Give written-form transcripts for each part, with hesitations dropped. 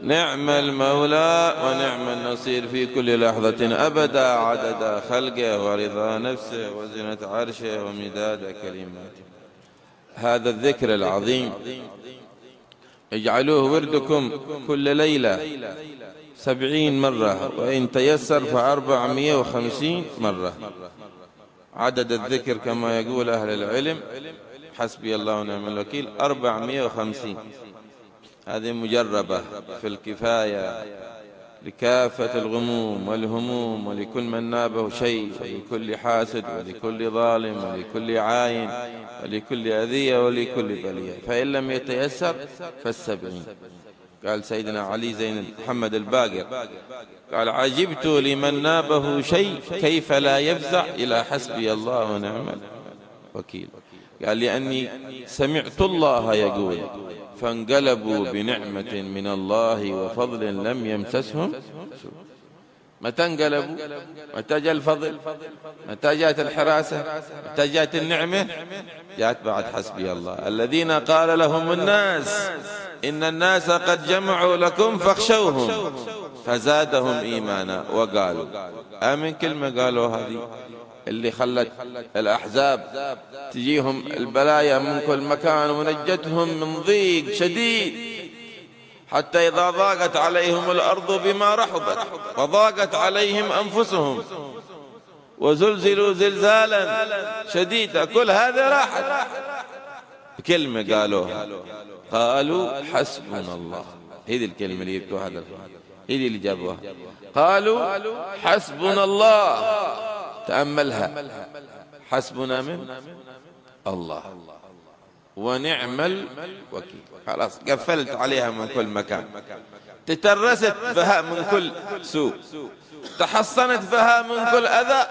نعم المولى ونعم النصير في كل لحظة أبدا، عدد خلقه ورضا نفسه وزنة عرشه ومداد كلماته. هذا الذكر العظيم اجعلوه وردكم كل ليلة 70 مرة، وإن تيسر ف450 مرة. عدد الذكر كما يقول أهل العلم حسبي الله ونعم الوكيل 450. هذه مجربة في الكفاية لكافة الغموم والهموم، ولكل من نابه شيء، ولكل حاسد، ولكل ظالم، ولكل عاين، ولكل أذية، ولكل بلية. فإن لم يتيسر فالسبعين. قال سيدنا علي زين محمد الباقر قال: عجبت لمن نابه شيء كيف لا يفزع إلى حسبي الله ونعم الوكيل. قال: لأني سمعت الله يقول: فانقلبوا بنعمة من الله وفضل لم يمسسهم سوء. متى انقلبوا؟ متى جاء الفضل؟ متى جاءت الحراسة؟ متى جاءت النعمة؟ جاءت بعد حسبي الله. الذين قال لهم الناس إن الناس قد جمعوا لكم فاخشوهم فزادهم إيمانا وقالوا آمن. كلمة قالوا هذه اللي خلت الأحزاب تجيهم البلايا من كل مكان ونجتهم من ضيق شديد، حتى إذا ضاقت عليهم الأرض بما رحبت وضاقت عليهم أنفسهم وزلزلوا زلزالا شديدا، كل هذا راحت. كلمة قالوها، قالوا حسبنا الله. هذه الكلمة اللي يبتوا هذا، هذه اللي جابوها. قالوا حسبنا الله. تأملها، حسبنا من الله ونعم الوكيل. خلاص قفلت عليها من كل مكان، تترست بها من كل سوء، تحصنت بها من كل أذى.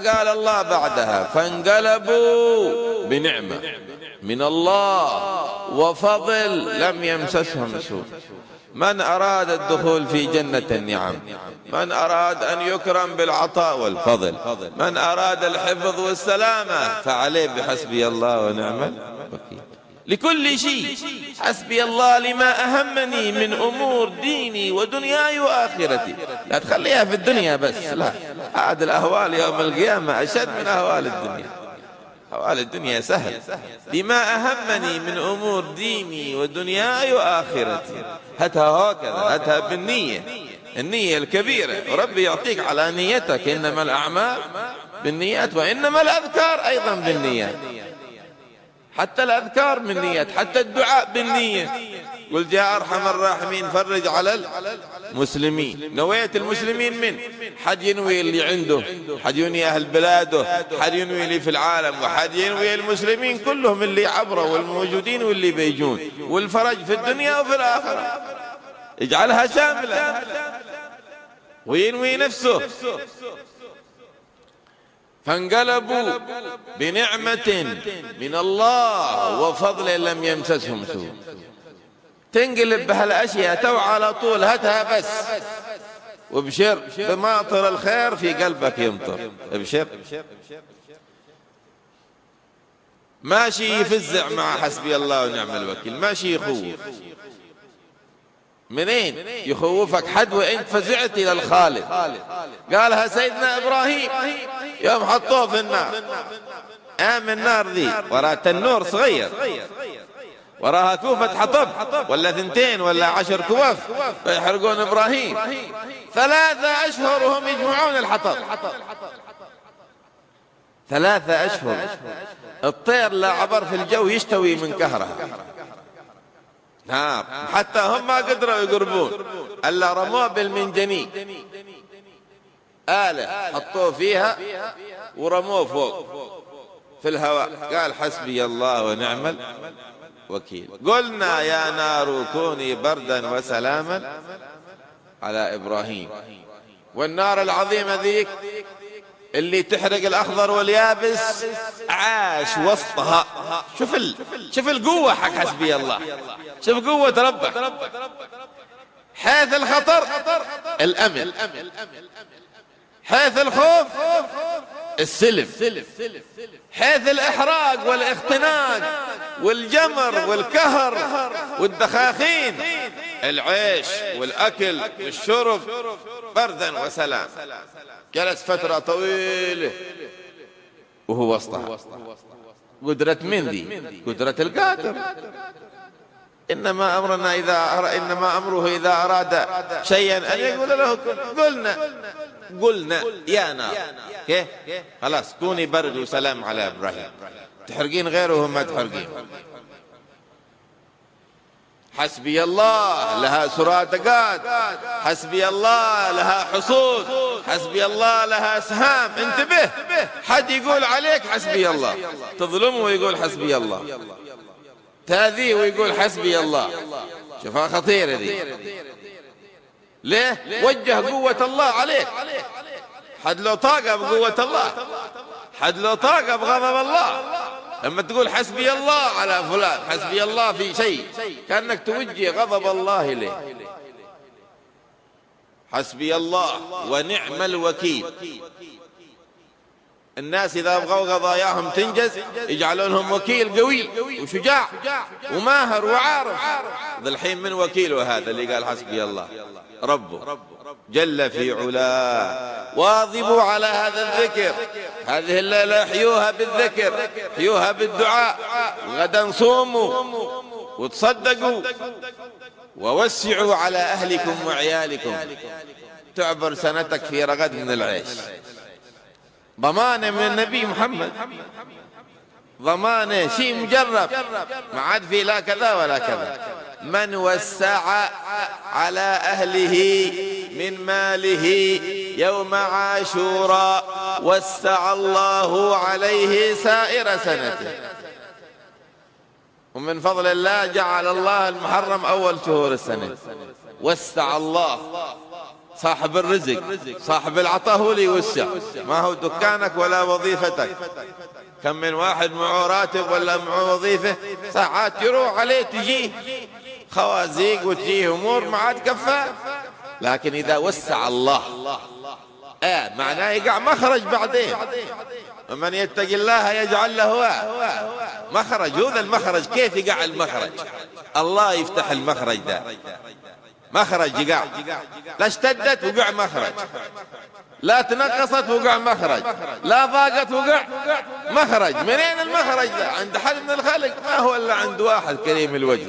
قال الله بعدها: فانقلبوا بنعمة من الله وفضل لم يمسسهم سوء. من أراد الدخول في جنة النعم، من أراد أن يكرم بالعطاء والفضل، من أراد الحفظ والسلامة، فعليه بحسبي الله ونعم الوكيل. لكل شيء حسبي الله لما أهمني من أمور ديني ودنياي وآخرتي. لا تخليها في الدنيا بس، لا، هذه الأهوال يوم القيامة أشد من أهوال الدنيا. أهوال الدنيا سهل. لما أهمني من أمور ديني ودنياي وآخرتي. هاتها هكذا، هاتها بالنية، النية الكبيرة، وربي يعطيك على نيتك. إنما الأعمال بالنيات وإنما الأذكار أيضا بالنيات. حتى الأذكار بالنيات، حتى الدعاء بالنية. قل جاء أرحم الراحمين فرج على المسلمين. نويت المسلمين من حد ينوي اللي عنده، حد ينوي أهل بلاده، حد ينوي اللي في العالم، وحد ينوي المسلمين كلهم اللي عبروا والموجودين واللي بيجون، والفرج في الدنيا وفي الآخرة. اجعلها شاملة. وينوي نفسه. فانقلبوا بنعمة من الله وفضل لم يمسسهم سوء. تنقلب بهالأشياء تو على طول، هاتها بس وابشر بماطر الخير في قلبك يمطر. ابشر. ماشي يفزع مع حسبي الله ونعم الوكيل، ماشي يخوف. منين يخوفك حد وانت فزعت الى الخالق؟ قالها سيدنا ابراهيم يوم حطوه في النار. النار ذي وراها تنور صغير، وراها كوفة حطب ولا 2 ولا 10 كوف فيحرقون ابراهيم. 3 أشهر وهم يجمعون الحطب. 3 أشهر الطير لا عبر في الجو يشتوي من كهرها. نعم، حتى هم ما قدروا يقربون الا رموه بالمنجنيق، آلة حطوه فيها ورموه فوق في الهواء. قال حسبي الله ونعم الوكيل. قلنا يا نار كوني بردا وسلاما على إبراهيم. والنار العظيمة ذيك اللي تحرق الأخضر واليابس عاش وسطها. شوف القوة حق حسبي الله، شوف قوة ربك. حيث الخطر الأمن، حيث الخوف السلم، حيث الإحراق والاختناق والجمر والكهر والدخاخين العيش والأكل والشرب بردا وسلام. جلس فترة طويلة وهو وسطها. قدرة من ذي؟ قدرة القادر. إنما أمره إذا أراد شيئا أن يقول له قلنا يا نار خلاص كوني برد وسلام على إبراهيم. تحرقين غيره وهم ما تحرقين. حسبي الله لها سرادقات، حسبي الله لها حصود، حسبي الله لها سهام. انتبه، حد يقول عليك حسبي الله، تظلمه ويقول حسبي الله، تأذيه ويقول حسبي الله. شوفها خطيرة دي. ليه؟ وجه قوة الله عليك. حد لو طاقة بقوة الله، حد لو طاقة بغضب الله. لما تقول حسبي الله على فلان، حسبي الله في شيء، كأنك توجه غضب الله إليه. حسبي الله ونعم الوكيل. الناس إذا أبغوا قضاياهم تنجز يجعلونهم وكيل قوي وشجاع وماهر وعارف. ذا الحين من وكيله هذا اللي قال حسبي الله؟ ربه جل في علاه. واظبوا على هذا الذكر. هذه الليلة احيوها بالذكر، احيوها بالدعاء. غدا صوموا وتصدقوا ووسعوا على أهلكم وعيالكم. تعبر سنتك في رغد من العيش. ضمانة من النبي محمد، ضمانة، شيء مجرب، ما عاد في لا كذا ولا كذا. من وسع على أهله من ماله يوم عاشوراء وسع الله عليه سائر سنته. ومن فضل الله جعل الله المحرم أول شهور السنة. وسع الله. صاحب الرزق صاحب العطاء هو اللي يوسع، ما هو دكانك ولا وظيفتك. كم من واحد معه راتب ولا معه وظيفة ساعات يروح عليه تجيه خوازيق وتجيه أمور ما عاد كفاه. لكن إذا وسع الله معناه يقع مخرج بعدين. ومن يتق الله يجعل له مخرج. هذا المخرج كيف يقع المخرج؟ الله يفتح المخرج ده. مخرج يقع، لا اشتدت وقع مخرج، لا تنقصت وقع مخرج، لا ضاقت وقع مخرج. منين المخرج ده؟ عند حد من الخلق؟ ما هو إلا عند واحد كريم الوجه.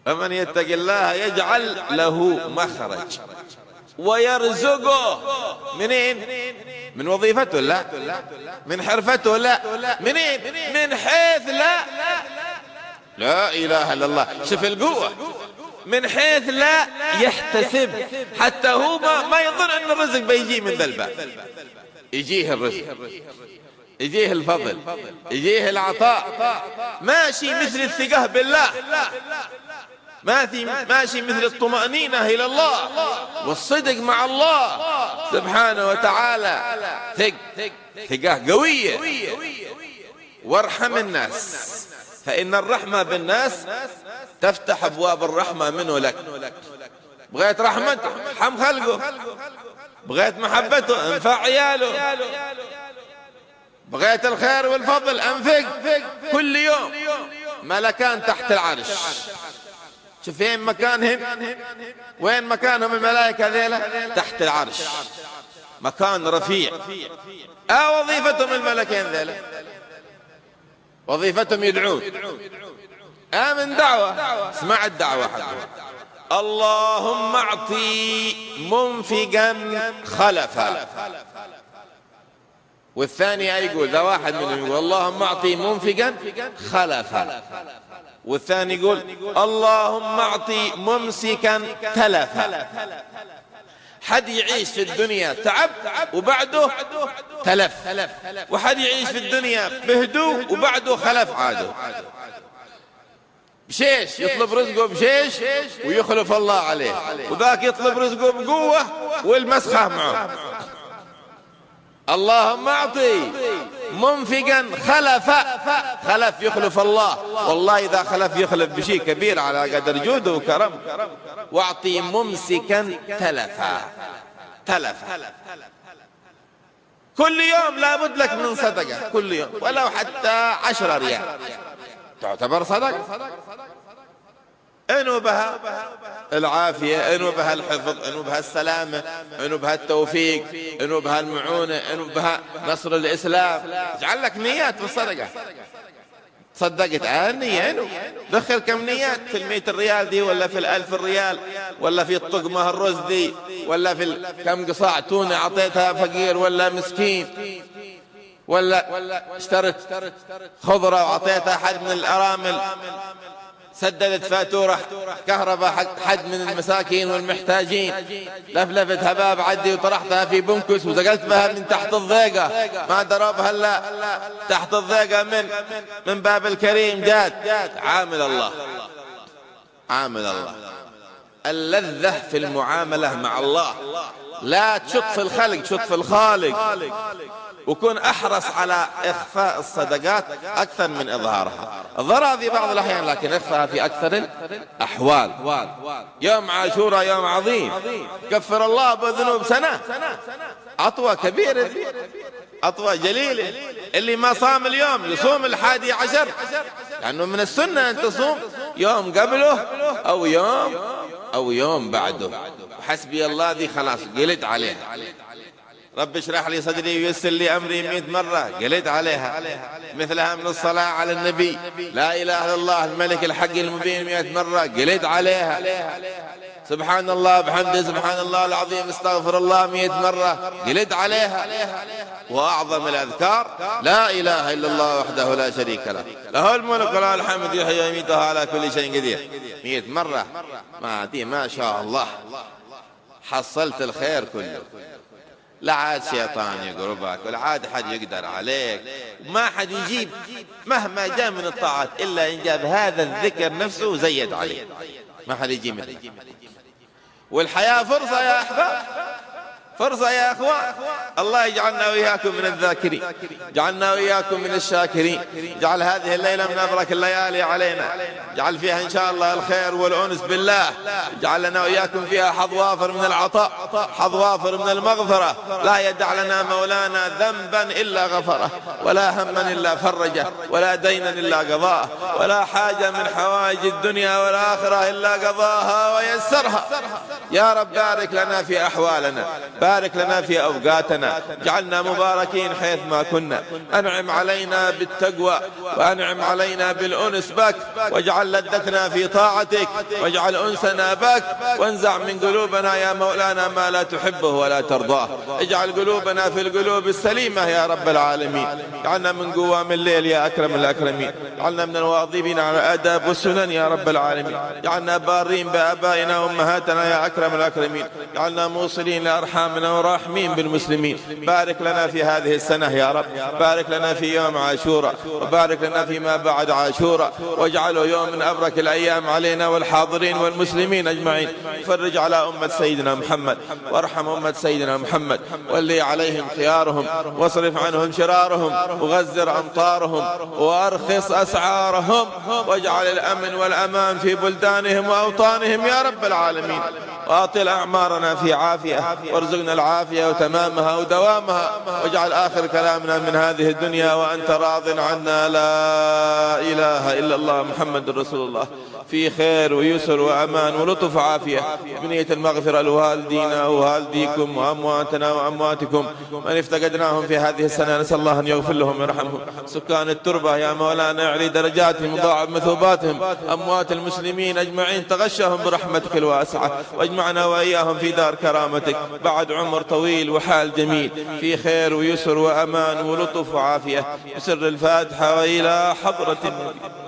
فمن يتق الله يجعل له مخرج ويرزقه. منين؟ من وظيفته؟ لا. من حرفته؟ لا. منين؟ من حيث لا إله إلا الله. شوف القوة. من حيث لا يحتسب، حتى هو ما يظن أن الرزق بيجي من ذا الباب. يجيه الرزق، يجيه الفضل، يجيه العطاء. ماشي مثل الثقة بالله، ماشي مثل الطمأنينة إلى الله والصدق مع الله سبحانه وتعالى. ثقة قوية. وارحم الناس، فإن الرحمة بالناس تفتح أبواب الرحمة منه لك. بغيت رحمته ارحم خلقه، بغيت محبته انفع عياله، بغيت الخير والفضل انفق. كل يوم ملكان تحت العرش. شوف فين مكانهم، وين مكانهم الملائكة ذيلا؟ تحت العرش، مكان رفيع. وظيفتهم الملكين ذيلا وظيفتهم يدعون. من دعوة. اسمع الدعوة حقه. اللهم اعطي منفقا خلفا. والثاني يقول، ذا واحد منهم يقول اللهم اعطي منفقا خلفا، والثاني يقول اللهم اعطي ممسكا تلفا. حد يعيش في الدنيا تعب وبعده تلف، وحد يعيش في الدنيا بهدوء وبعده خلف عاده. بشيش يطلب رزقه بشيش ويخلف الله عليه، وذاك يطلب رزقه بقوة والمسخة معه. اللهم اعطي منفقا خلفا. خلف يخلف الله، والله إذا خلف يخلف بشيء كبير على قدر جوده وكرم. واعطي ممسكا تلفا. كل يوم لابد لك من صدقة، كل يوم ولو حتى 10 ريال تعتبر صدقة. انو بها العافية، انو بها الحفظ، انو بها السلامة، انو بها التوفيق، انو بها المعونة، انو بها نصر الإسلام. اجعل لك نيات في الصدقة. صدقت النية انو دخل كم نيات في 100 ريال دي، ولا في 1000 ريال، ولا في الطقمة الرز دي، ولا في كم قصاع تونة اعطيتها فقير ولا مسكين، ولا اشترت خضرة وعطيتها حد من الأرامل، سددت فاتورة كهرباء حق حد من المساكين والمحتاجين، لفلفت هباب عدي وطرحتها في بنكس وزقلت بها من تحت الضيقة، ما دربها الا تحت الضيقة من باب الكريم جات. عامل الله، عامل الله. اللذة في المعاملة مع الله، لا تشط في الخلق، تشط في الخالق. وكن أحرص على إخفاء الصدقات أكثر من إظهارها. الضرر في بعض الأحيان، لكن إخفاءها في أكثر الأحوال. يوم عاشوراء يوم عظيم، كفر الله بذنوب سنة، عطوة كبيرة، عطوة جليلة. اللي ما صام اليوم يصوم 11، لأنه من السنة أن تصوم يوم قبله أو يوم بعده. حسبي الله ذي خلاص قلت عليها. رب اشرح لي صدري ويسر لي أمري 100 مرة قلت عليها. مثلها من الصلاة على النبي، لا إله إلا الله الملك الحق المبين 100 مرة قلت عليها. سبحان الله بحمده، سبحان الله العظيم، استغفر الله 100 مرة قلت عليها. وأعظم الأذكار لا إله إلا الله وحده لا شريك له، له الملك وله الحمد يحيي ويميت على كل شيء قدير. 100 مرة ما شاء الله حصلت الخير كله. لا عاد شيطان يقربك، ولا عاد حد يقدر عليك، وما حد يجيب مهما جاء من الطاعات إلا إن جاب هذا الذكر نفسه وزيد عليه، ما حد يجيب مثله. والحياة فرصة يا أحباب، فرصة يا أخوان. الله يجعلنا وإياكم من الذاكرين، جعلنا وإياكم من الشاكرين. جعل هذه الليلة من أبرك الليالي علينا، جعل فيها إن شاء الله الخير والأنس بالله. جعل لنا وإياكم فيها حظ وافر من العطاء، حظ وافر من المغفرة. لا يدع لنا مولانا ذنبا إلا غفره، ولا هما إلا فرجه، ولا دينا إلا قضاه، ولا حاجة من حوائج الدنيا والآخرة إلا قضاها ويسرها. يا رب بارك لنا في أحوالنا، بارك لنا في أوقاتنا، جعلنا مباركين حيث ما كنا. أنعم علينا بالتقوى، وأنعم علينا بالأنس بك، واجعل لذتنا في طاعتك، واجعل أنسنا بك، وانزع من قلوبنا يا مولانا ما لا تحبه ولا ترضاه. اجعل قلوبنا في القلوب السليمة يا رب العالمين. جعلنا من قوام الليل يا أكرم الأكرمين. جعلنا من الواظبين على الآداب والسنن يا رب العالمين. جعلنا بارين بآبائنا وأمهاتنا يا أكرم الأكرمين. جعلنا موصلين لأرحامنا وراحمين بالمسلمين. بارك لنا في هذه السنة يا رب، بارك لنا في يوم عاشوراء، وبارك لنا فيما بعد عاشوراء، واجعله يوم من أبرك الأيام علينا والحاضرين والمسلمين أجمعين. فرج على أمة سيدنا محمد، وارحم أمة سيدنا محمد، ولي عليهم خيارهم، واصرف عنهم شرارهم، وغزر أمطارهم، وأرخص أسعارهم، واجعل الأمن والأمان في بلدانهم وأوطانهم يا رب العالمين. وأطل أعمارنا في عافية، وارزقنا العافية وتمامها ودوامها، واجعل آخر كلامنا من هذه الدنيا وأنت راض عنا، لا إله إلا الله محمد رسول الله، في خير ويسر وأمان ولطف وعافية. بنية المغفرة لوالدينا ووالديكم وأمواتنا وأمواتكم من افتقدناهم في هذه السنة، نسأل الله أن يغفر لهم ويرحمهم. سكان التربة يا مولانا يعلي درجاتهم ويضاعف مثوباتهم. أموات المسلمين أجمعين تغشهم برحمتك الواسعة، واجمعنا وإياهم في دار كرامتك بعد عمر طويل وحال جميل، في خير ويسر وأمان ولطف وعافية. بسر الفاتحة وإلى حضرة النبي.